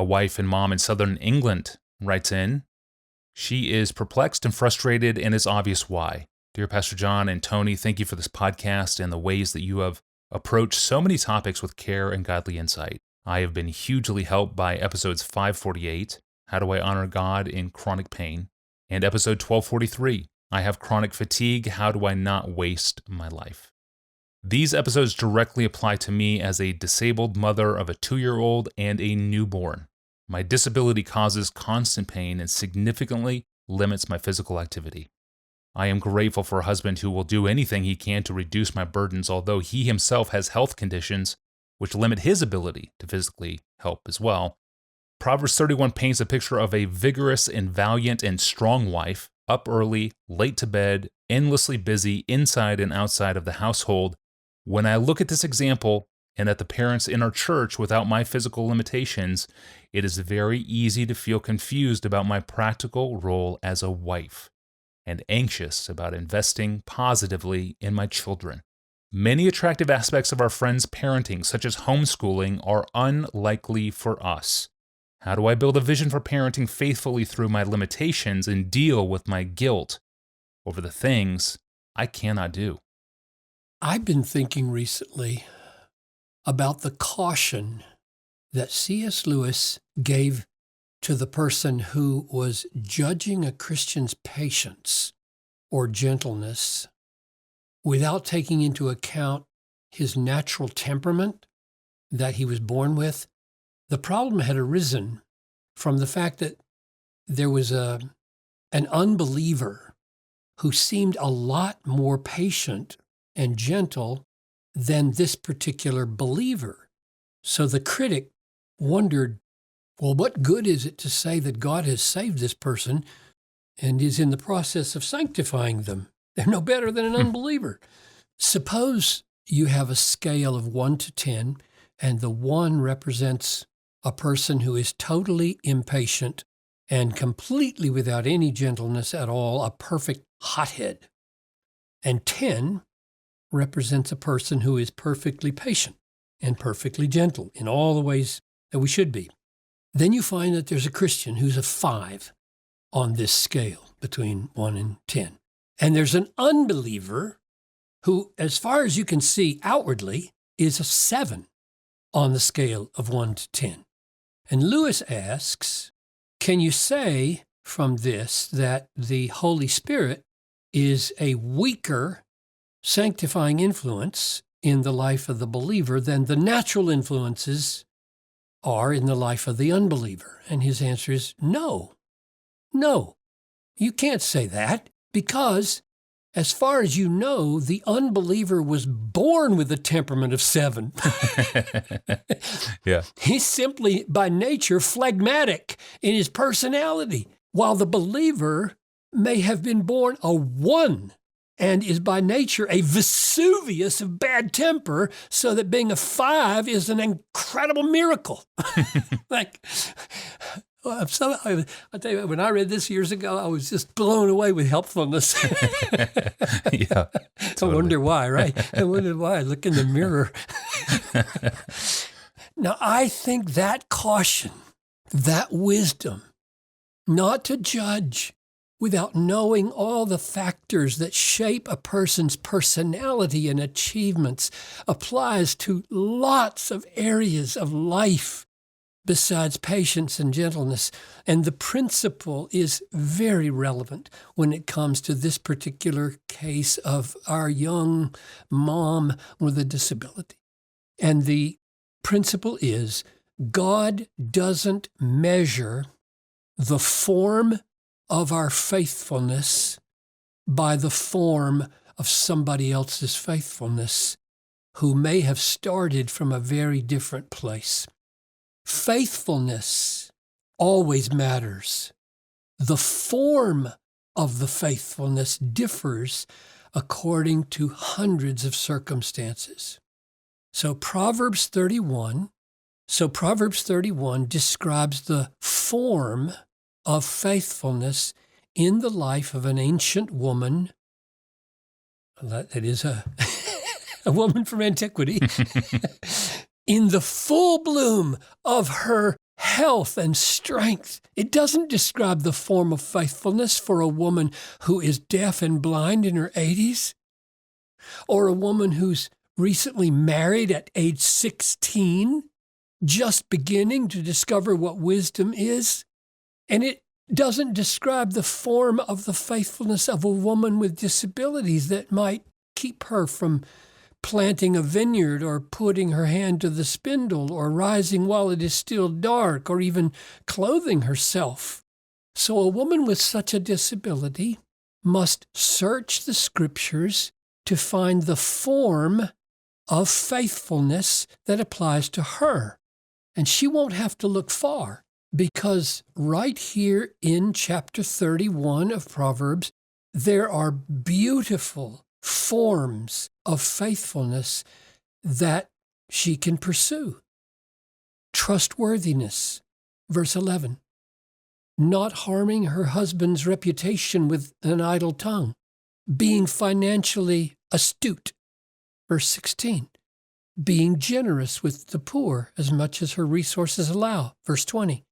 A wife and mom in southern England writes in, she is perplexed and frustrated, and it's obvious why. Dear Pastor John and Tony, thank you for this podcast and the ways that you have approached so many topics with care and godly insight. I have been hugely helped by episodes 548, How Do I Honor God in Chronic Pain, and episode 1243, I Have Chronic Fatigue, How Do I Not Waste My Life? These episodes directly apply to me as a disabled mother of a 2-year-old and a newborn. My disability causes constant pain and significantly limits my physical activity. I am grateful for a husband who will do anything he can to reduce my burdens, although he himself has health conditions which limit his ability to physically help as well. Proverbs 31 paints a picture of a vigorous and valiant and strong wife, up early, late to bed, endlessly busy inside and outside of the household. When I look at this example and at the parents in our church without my physical limitations, it is very easy to feel confused about my practical role as a wife and anxious about investing positively in my children. Many attractive aspects of our friends' parenting, such as homeschooling, are unlikely for us. How do I build a vision for parenting faithfully through my limitations and deal with my guilt over the things I cannot do? I've been thinking recently about the caution that C.S. Lewis gave to the person who was judging a Christian's patience or gentleness without taking into account his natural temperament that he was born with. The problem had arisen from the fact that there was an unbeliever who seemed a lot more patient and gentle than this particular believer. So the critic wondered, well, what good is it to say that God has saved this person and is in the process of sanctifying them? They're no better than an unbeliever. Suppose you have a scale of 1 to 10, and the 1 represents a person who is totally impatient and completely without any gentleness at all, a perfect hothead. And 10 represents a person who is perfectly patient and perfectly gentle in all the ways that we should be. Then you find that there's a Christian who's a 5 on this scale between 1 and 10. And there's an unbeliever who, as far as you can see outwardly, is a 7 on the scale of 1 to 10. And Lewis asks, can you say from this that the Holy Spirit is a weaker sanctifying influence in the life of the believer than the natural influences are in the life of the unbeliever? And his answer is no. No, you can't say that because, as far as you know, the unbeliever was born with a temperament of 7. Yeah. He's simply, by nature, phlegmatic in his personality, while the believer may have been born a 1 and is by nature a Vesuvius of bad temper, so that being a 5 is an incredible miracle. I'll tell you, when I read this years ago, I was just blown away with helpfulness. Yeah, totally. I wonder why, right? I wonder why. I look in the mirror. Now, I think that caution, that wisdom, not to judge without knowing all the factors that shape a person's personality and achievements, applies to lots of areas of life besides patience and gentleness. And the principle is very relevant when it comes to this particular case of our young mom with a disability. And the principle is God doesn't measure the form of our faithfulness by the form of somebody else's faithfulness who may have started from a very different place. Faithfulness always matters. The form of the faithfulness differs according to hundreds of circumstances. So Proverbs 31 describes the form of faithfulness in the life of an ancient woman. That is a woman from antiquity. In the full bloom of her health and strength. It doesn't describe the form of faithfulness for a woman who is deaf and blind in her 80s, or a woman who's recently married at age 16, just beginning to discover what wisdom is. And it doesn't describe the form of the faithfulness of a woman with disabilities that might keep her from planting a vineyard or putting her hand to the spindle or rising while it is still dark or even clothing herself. So a woman with such a disability must search the scriptures to find the form of faithfulness that applies to her. And she won't have to look far, because right here in chapter 31 of Proverbs, there are beautiful forms of faithfulness that she can pursue. Trustworthiness, verse 11. Not harming her husband's reputation with an idle tongue. Being financially astute, verse 16. Being generous with the poor as much as her resources allow, verse 20.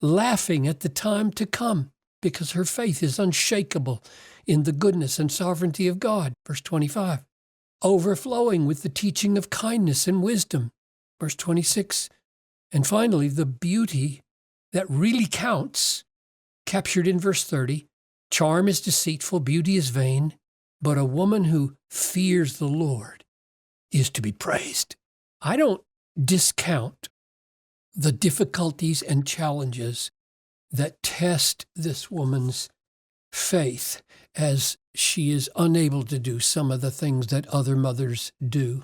Laughing at the time to come, because her faith is unshakable in the goodness and sovereignty of God, verse 25. Overflowing with the teaching of kindness and wisdom, verse 26. And finally, the beauty that really counts, captured in verse 30. Charm is deceitful, beauty is vain, but a woman who fears the Lord is to be praised. I don't discount the difficulties and challenges that test this woman's faith as she is unable to do some of the things that other mothers do.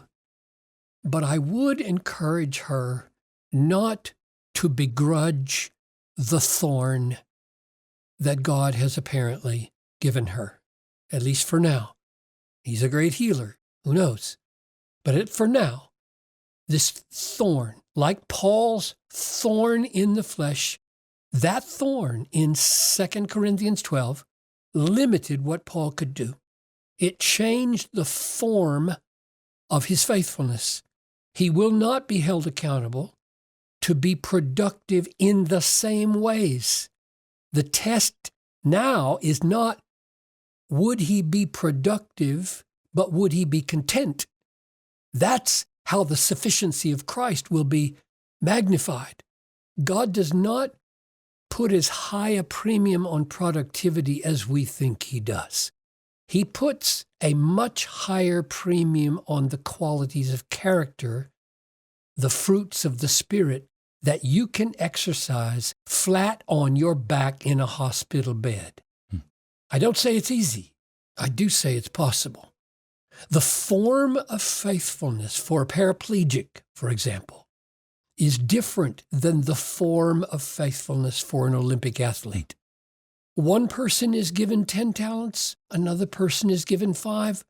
But I would encourage her not to begrudge the thorn that God has apparently given her, at least for now. He's a great healer. Who knows? But for now, this thorn, like Paul's thorn in the flesh, that thorn in 2 Corinthians 12 limited what Paul could do. It changed the form of his faithfulness. He will not be held accountable to be productive in the same ways. The test now is not would he be productive, but would he be content? That's how the sufficiency of Christ will be magnified. God does not put as high a premium on productivity as we think he does. He puts a much higher premium on the qualities of character, the fruits of the Spirit, that you can exercise flat on your back in a hospital bed. I don't say it's easy. I do say it's possible. The form of faithfulness for a paraplegic, for example, is different than the form of faithfulness for an Olympic athlete. One person is given 10 talents, another person is given 5.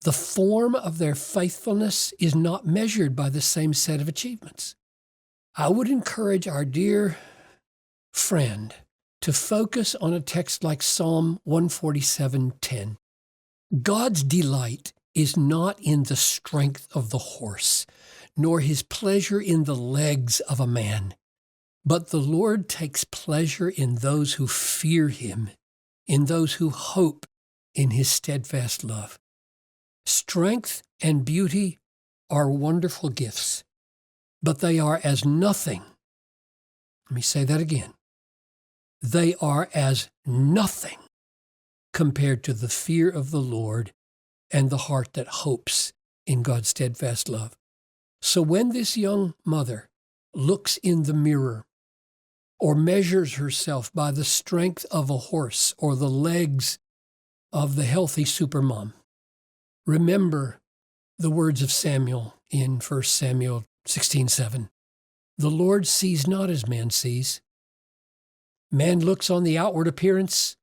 The form of their faithfulness is not measured by the same set of achievements. I would encourage our dear friend to focus on a text like Psalm 147:10. God's delight is not in the strength of the horse, nor his pleasure in the legs of a man, but the Lord takes pleasure in those who fear him, in those who hope in his steadfast love. Strength and beauty are wonderful gifts, but they are as nothing. Let me say that again. They are as nothing compared to the fear of the Lord and the heart that hopes in God's steadfast love. So when this young mother looks in the mirror or measures herself by the strength of a horse or the legs of the healthy supermom, remember the words of Samuel in 1 Samuel 16:7. The Lord sees not as man sees. Man looks on the outward appearance,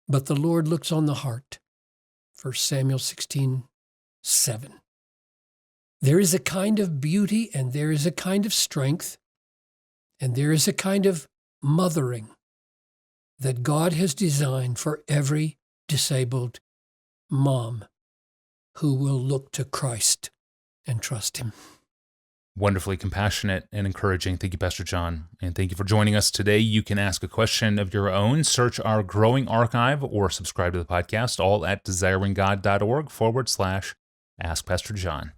but the Lord looks on the heart. 1 Samuel 16:7. There is a kind of beauty, and there is a kind of strength, and there is a kind of mothering that God has designed for every disabled mom who will look to Christ and trust him. Wonderfully compassionate and encouraging. Thank you, Pastor John. And thank you for joining us today. You can ask a question of your own, search our growing archive, or subscribe to the podcast, all at desiringgod.org/Ask Pastor John.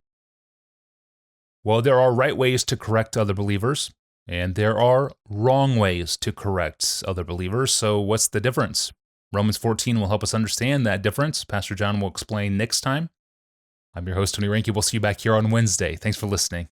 Well, there are right ways to correct other believers, and there are wrong ways to correct other believers. So what's the difference? Romans 14 will help us understand that difference. Pastor John will explain next time. I'm your host, Tony Reinke. We'll see you back here on Wednesday. Thanks for listening.